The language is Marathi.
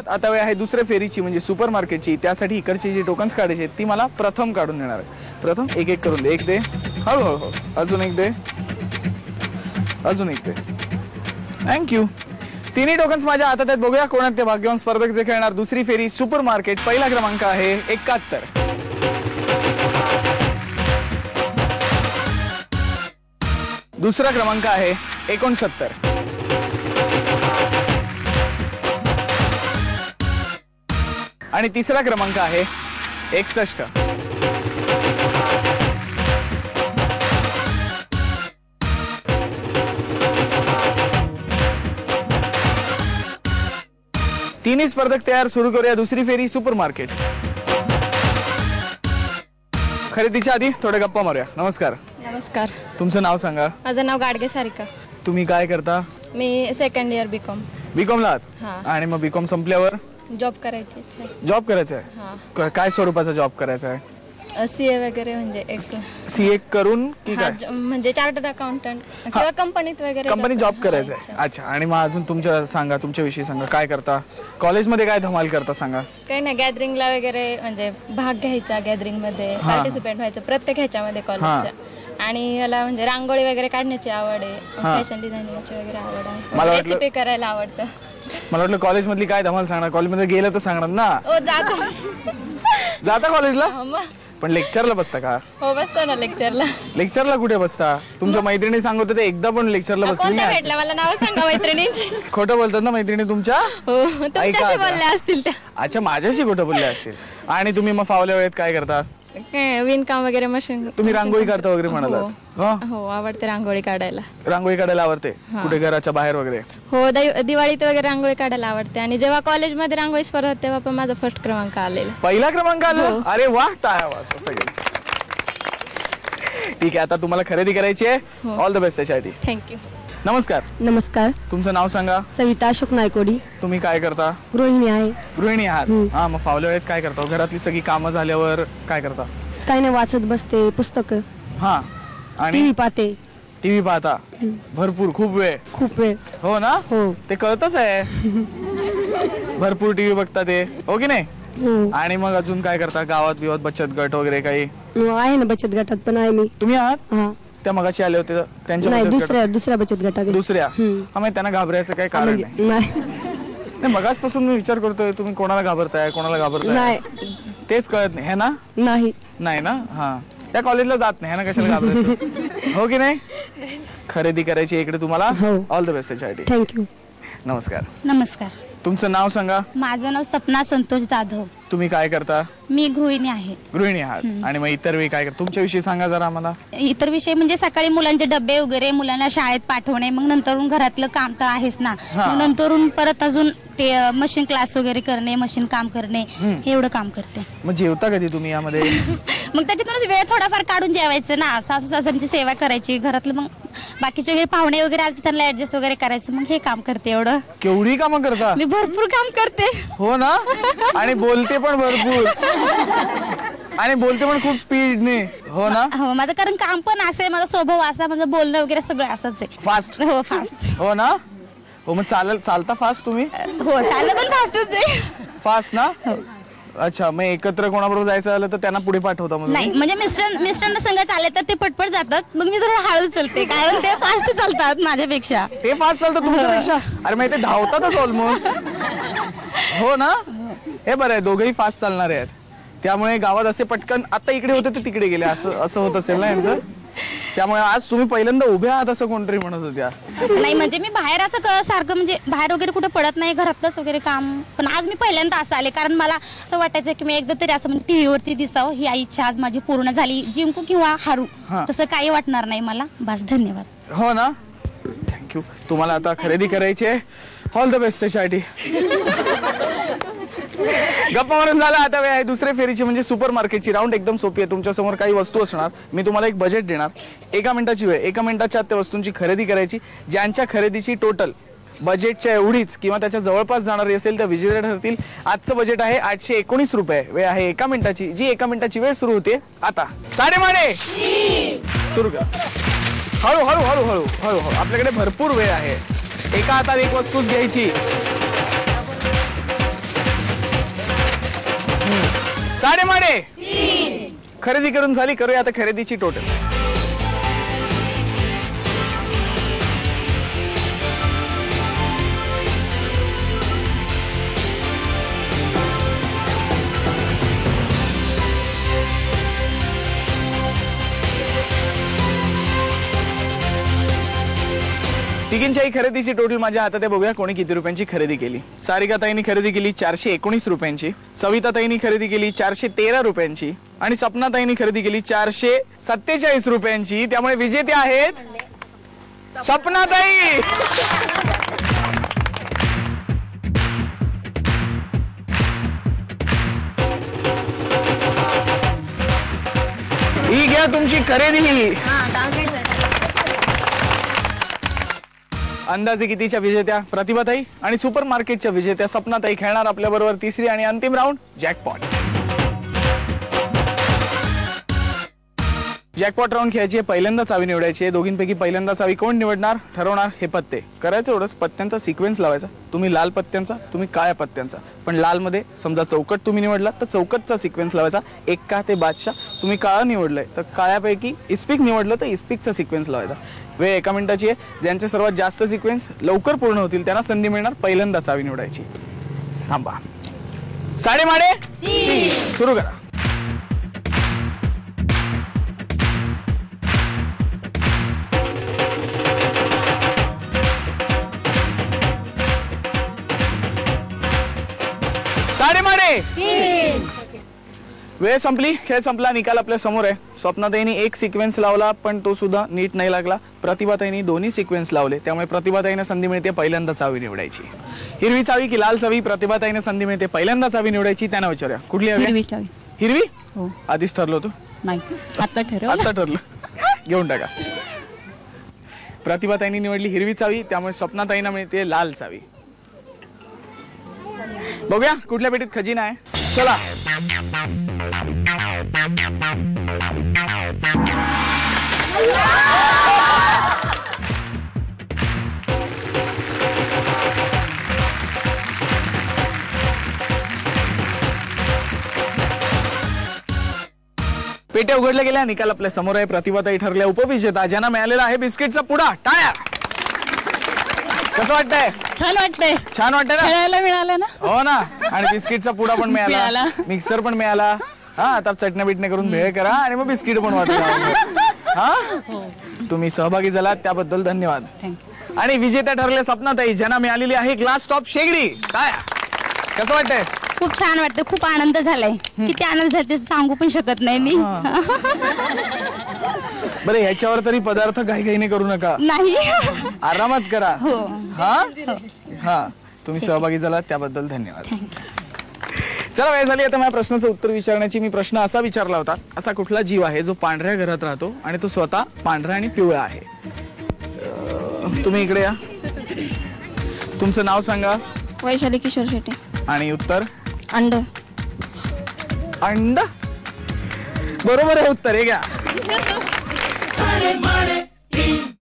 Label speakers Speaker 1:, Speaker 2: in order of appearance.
Speaker 1: झालात आता वेळ आहे दुसऱ्या फेरीची म्हणजे सुपर मार्केटची। त्यासाठी इकडची जी टोकन्स काढायची ती मला प्रथम काढून देणार आहे। प्रथम एक एक करून दे, एक दे, हळूहळू, अजून एक दे, अजून एक दे, थँक्यू। तिन्ही टोकन्स माझ्या हातात आहेत। बघूया कोण आहेत ते भाग्यवान स्पर्धक जे खेळणार दुसरी फेरी सुपर मार्केट। पहिला क्रमांक आहे 71, दुसरा क्रमांक आहे 69, आणि तिसरा क्रमांक आहे 61। तिन्ही स्पर्धक तयार, सुरू करूया दुसरी फेरी सुपर मार्केट। खरेदीच्या आधी थोडे गप्पा मारूया। नमस्कार।
Speaker 2: नमस्कार।
Speaker 1: तुमचं नाव सांगा।
Speaker 2: माझं नाव गाडगे सारिका।
Speaker 1: तुम्ही काय करता?
Speaker 2: मी सेकंड इयर बीकॉम।
Speaker 1: बीकॉम ला?
Speaker 2: हां।
Speaker 1: आणि मग बीकॉम संपल्यावर
Speaker 2: जॉब करायची इच्छा आहे।
Speaker 1: जॉब करायचा आहे?
Speaker 2: हां।
Speaker 1: काय स्वरूपाचा जॉब करायचा आहे?
Speaker 2: सीए वगैरे म्हणजे एक
Speaker 1: सीए करून की काय?
Speaker 2: म्हणजे चार्टर्ड अकाउंटंट किंवा कंपनीत वगैरे
Speaker 1: कंपनी जॉब करायचा आहे। अच्छा, आणि मग अजून तुमच्या सांगा, तुमच्याविषयी सांगा, काय करता कॉलेजमध्ये, काय धमाल करता सांगा।
Speaker 2: काही नाही, गॅदरिंगला वगैरे म्हणजे भाग घ्यायचा, गॅदरिंग मध्ये पार्टिसिपेट व्हायचं प्रत्येक ह्याच्यामध्ये कॉलेजच्या। आणि याला म्हणजे रांगोळी वगैरे काढण्याची आवड आहे, फॅशन डिझायनिंगची वगैरे आवड आहे, रेसिपी करायला आवडतं।
Speaker 1: मला वाटलं कॉलेज मधली काय धमाल सांगणार, कॉलेजमध्ये गेलं तर सांगणार ना।
Speaker 2: ओ जातो।
Speaker 1: जाता कॉलेजला? पण लेक्चरला बसता का?
Speaker 2: हो बसतो ना लेक्चरला।
Speaker 1: लेक्चरला कुठे बसता? तुमच्या मैत्रिणी सांगत होते एकदा पण लेक्चरला बसली नाही।
Speaker 2: भेटला मला नाव सांगा मैत्रिणींची।
Speaker 1: खोटं बोलतात ना मैत्रिणी तुमच्या?
Speaker 2: हो, तुमच्याशी बोलल्या असतील त्या।
Speaker 1: अच्छा, माझ्याशी खोटं बोलले असतील। आणि तुम्ही मग फावल्या वेळेत काय करता?
Speaker 2: विणकाम वगैरे मशीन।
Speaker 1: तुम्ही रांगोळी काढता वगैरे म्हणालात?
Speaker 2: हो, आवडते रांगोळी काढायला।
Speaker 1: रांगोळी काढायला आवडते? कुठे घराच्या बाहेर वगैरे?
Speaker 2: हो, दिवाळीत वगैरे रांगोळी काढायला आवडते। आणि जेव्हा कॉलेजमध्ये रांगोळी स्पर्धा होती तेव्हा पण माझा फर्स्ट क्रमांक आलेला।
Speaker 1: पहिला क्रमांक आला? अरे वाह, टाळ्या वाजवा सगळे। ठीक आहे, आता तुम्हाला खरेदी करायची आहे। ऑल द बेस्ट त्याच्यासाठी।
Speaker 2: थँक्यू।
Speaker 1: नमस्कार।
Speaker 3: नमस्कार।
Speaker 1: तुमचं नाव सांगा।
Speaker 3: सविता अशोक नायकोडी।
Speaker 1: तुम्ही काय करता?
Speaker 3: गृहिणी आहे।
Speaker 1: गृहिणी आहात? हा, मग फावल्या वेळेत काय करता? घरातली सगळी कामं झाल्यावर काय करता?
Speaker 3: काही नाही, वाचत बसते पुस्तक।
Speaker 1: हा, आणि
Speaker 3: टीव्ही पाहते।
Speaker 1: टीव्ही पाहता भरपूर, खूप वेळ?
Speaker 3: खूप वेळ।
Speaker 1: हो ना?
Speaker 3: हो।
Speaker 1: ते कळतच आहे, भरपूर टीव्ही बघता ते, हो की नाही?
Speaker 3: हो।
Speaker 1: आणि मग अजून काय करता? गावात बिवात बचत गट वगैरे काही
Speaker 3: आहे ना, बचत गटात पण आहे मी।
Speaker 1: तुम्ही आहात?
Speaker 3: हा।
Speaker 1: त्या मगाशी आले होते त्यांच्या
Speaker 3: नाही,
Speaker 1: बचत गटात?
Speaker 3: दुसऱ्या बचत गटात।
Speaker 1: दुसऱ्या? हा, मग त्यांना घाबरायचं काय कारण नाही?
Speaker 3: नाही,
Speaker 1: मगाचपासून मी विचार करतोय तुम्ही कोणाला घाबरताय, कोणाला घाबरताय,
Speaker 3: नाही
Speaker 1: तेच कळत नाही, है ना?
Speaker 3: नाही,
Speaker 1: नाही ना? हा, त्या कॉलेजला जात नाही, है ना? कशाला घाबरायचं? हो की नाही? खरेदी करायची इकडे तुम्हाला। ऑल द बेस्ट त्याच्यासाठी।
Speaker 3: थँक्यू।
Speaker 1: नमस्कार।
Speaker 4: नमस्कार।
Speaker 1: तुमचं नाव सांगा।
Speaker 4: माझं नाव सपना संतोष जाधव।
Speaker 1: तुम्ही काय करता?
Speaker 4: मी गृहिणी आहे।
Speaker 1: गृहिणी आहात? आणि मग इतर वेळी काय करता? तुमच्याविषयी सांगा जरा आम्हाला।
Speaker 4: इतर विषय म्हणजे सकाळी मुलांचे डबे वगैरे, मुलांना शाळेत पाठवणे, मग नंतरून घरातलं काम तर आहेच ना, मग नंतरून परत अजून ते मशीन क्लास वगैरे करणे, मशीन काम करणे, एवढं काम करते।
Speaker 1: मग जेवता कधी तुम्ही यामध्ये?
Speaker 4: मग त्याच्यातूनच वेळ थोडाफार काढून जेवायचं ना, सासू सासऱ्यांची सेवा करायची, घरातलं मग बाकीचे वगैरे पाहुणे वगैरे आले त्यांना ऍडजस्ट वगैरे करायचं, मग हे काम करते। एवढं
Speaker 1: केवढी कामं करता?
Speaker 4: मी भरपूर काम करते।
Speaker 1: हो ना? आणि बोलते पण भरपूर, आणि बोलते पण खूप स्पीडने, हो ना?
Speaker 4: हो, माझं कारण काम पण असं आहे, माझा स्वभाव असा, माझं बोलणं वगैरे सगळं असंच आहे।
Speaker 1: फास्ट?
Speaker 4: हो, फास्ट।
Speaker 1: हो ना? हो, मग चालता फास्ट तुम्ही?
Speaker 4: हो, चाललं पण फास्टच आहे।
Speaker 1: फास्ट ना? अच्छा, मग एकत्र कोणाबरोबर जायचं झालं तर त्यांना पुढे पाठवता? मग
Speaker 4: नाही, म्हणजे मिस्टरांना संग चालले तर ते पटपट जातात, मग मी जरा हळू चालते, कारण ते फास्ट चालतात माझ्यापेक्षा।
Speaker 1: ते फास्ट चालतात तुमच्यापेक्षा? अरे मग ते धावतातच ऑलमोस्ट, हो ना? हे बरं आहे, दोघेही फास्ट चालणारे आहेत, त्यामुळे गावात असे पटकन आता इकडे होते तर तिकडे गेले असं होत असेल ना यांचं? त्यामुळे आज तुम्ही पहिल्यांदा उभे आहात असं कोणतरी म्हणत होत्या।
Speaker 4: नाही, म्हणजे मी बाहेर असं सारखं म्हणजे बाहेर वगैरे कुठे पडत नाही, घरातलंच वगैरे काम, पण आज मी पहिल्यांदा असं आले, कारण मला असं वाटायचं की मी एकदा तरी असं म्हणजे टीव्ही वरती दिसावं, ही इच्छा आज माझी पूर्ण झाली। जिंकू किंवा हारू तसं काही वाटणार नाही मला, बस। धन्यवाद।
Speaker 1: हो ना? थँक्यू। तुम्हाला आता खरेदी करायची आहे। ऑल द बेस्ट त्याच्यासाठी। गप्पा मारून झाला, आता वेळ आहे दुसऱ्या फेरीची म्हणजे सुपर मार्केटची। राऊंड एकदम सोपी आहे, तुमच्या समोर काही वस्तू असणार, मी तुम्हाला एक बजेट देणार, 1 मिनिटाची वेळ, 1 मिनिटाच्या त्या वस्तूंची खरेदी करायची। ज्यांच्या खरेदीची टोटल बजेटच्या एवढीच किंवा त्याच्या जवळपास जाणारी असेल त्या विजेते ठरतील। आजचं बजेट आहे 819 रुपये। वेळ आहे 1 मिनिटाची, जी 1 मिनिटाची वेळ सुरू होते आता। साडेमाडे सुरू करा। हळू हळू हळू हळू हळू हळू, आपल्याकडे भरपूर वेळ आहे। एका हातात एक वस्तूच घ्यायची। साडेमाडे खरेदी करून झाली. करूया आता खरेदीची टोटल. तिघींच्याही खरेदीची टोटल माझ्या हातात आहे. बघूया कोणी किती रुपयांची खरेदी केली. सारिकाताईंनी खरेदी केली 419 रुपयांची, सविताताईंनी खरेदी केली 413 रुपयांची आणि सपनाताईंनी खरेदी केली 447 रुपयांची. त्यामुळे विजेते आहेत सपनाताई. ही घ्या तुमची खरेदी. अंदाजे कितीच्या विजेत्या प्रतिभाताई आणि सुपर मार्केटच्या विजेत्या सपनाताई खेळणार आपल्या बरोबर तिसरी आणि अंतिम राऊंड जॅकपॉट. जॅकपॉट राऊंड खेळायची. पहिल्यांदा चावी निवडायची आहे. दोघींपैकी पहिल्यांदा चावी कोण निवडणार ठरवणार हे पत्ते. करायचं एवढंच, पत्त्यांचा सिक्वेन्स लावायचा. तुम्ही लाल पत्त्यांचा, तुम्ही काळ्या पत्त्यांचा. पण लाल मध्ये समजा चौकट तुम्ही निवडला तर चौकटचा सिक्वेन्स लावायचा. एक्का ते बादशाह. तुम्ही काळा निवडलंय तर काळ्यापैकी इस्पिक निवडलं तर इस्पिकचा सिक्वेन्स लावायचा. वेळ 1 मिनिटाची आहे. ज्यांचे सर्वात जास्त सिक्वेन्स लवकर पूर्ण होतील त्यांना संधी मिळणार पहिल्यांदा चावी निवडायची. थांबा. साडेमाडे सुरू करा. साडेमाडे वेळ संपली. खेळ संपला. निकाल आपल्या समोर आहे. स्वप्नाताईंनी एक सिक्वेन्स लावला पण तो सुद्धा नीट नाही लागला. प्रतिभाताईंनी दोन्ही सिक्वेन्स लावले. त्यामुळे प्रतिभाताईंना संधी मिळते पहिल्यांदा चावी निवडायची. हिरवी चावी की लाल चावी? प्रतिभाताईंना संधी मिळते पहिल्यांदा चावी निवडायची. त्यांना विचारूया कुठली हवी?
Speaker 5: हिरवी चावी.
Speaker 1: हिरवी?
Speaker 5: हो.
Speaker 1: आधीच ठरलं होतं?
Speaker 5: नाही, आता ठरवलं.
Speaker 1: आता ठरलं. घेऊन टाका. प्रतिभाताईंनी निवडली हिरवी चावी. त्यामुळे स्वप्नाताईंना मिळते लाल चावी. बघूया कुठल्या पेटीत खजिना आहे. चला. पेट्या उघडल्या गेल्या. निकाल आपल्या समोर आहे. प्रतिभाताई ठरल्या उपविजेता. ज्यांना मिळालेला आहे बिस्किटचा पुडा. टाळ्या. कसं वाटतंय?
Speaker 5: छान वाटतंय.
Speaker 1: छान वाटतंय ना?
Speaker 5: खेळायला मिळालं ना.
Speaker 1: हो ना. आणि बिस्किटचा पुडा पण मिळाला, मिक्सर पण मिळाला. हा, आता चटण्या बिटण्या करून भेळ करा आणि मग बिस्किट पण वाटवा. हा, तुम्ही सहभागी झालात त्याबद्दल धन्यवाद. आणि विजेत्या ठरल्या सपनाताई, ज्यांना मिळालेली आहे ग्लास टॉप शेगडी. काय कसं वाटतंय?
Speaker 4: खूप छान वाटतं. खूप आनंद झालाय. किती आनंद झाला ते सांगू पण शकत नाही मी.
Speaker 1: बरं, ह्याच्यावर तरी पदार्थ घाईघाईने करू नका.
Speaker 4: नाही.
Speaker 1: आरामात करा.
Speaker 4: हो.
Speaker 1: हा हा, तुम्ही सहभागी झालात त्याबद्दल धन्यवाद. चला, वेळ झाली आता माझ्या प्रश्नाचं उत्तर विचारण्याची. मी प्रश्न असा विचारला होता, असा कुठला जीव आहे जो पांढऱ्या घरात राहतो आणि तो स्वतः पांढरा आणि पिवळा आहे? तुम्ही इकडे या. तुमचं नाव सांगा.
Speaker 2: वैशाली किशोर शेट्टी.
Speaker 1: आणि उत्तर?
Speaker 2: अंड.
Speaker 1: अंड बरोबर आहे उत्तर. हे घ्या.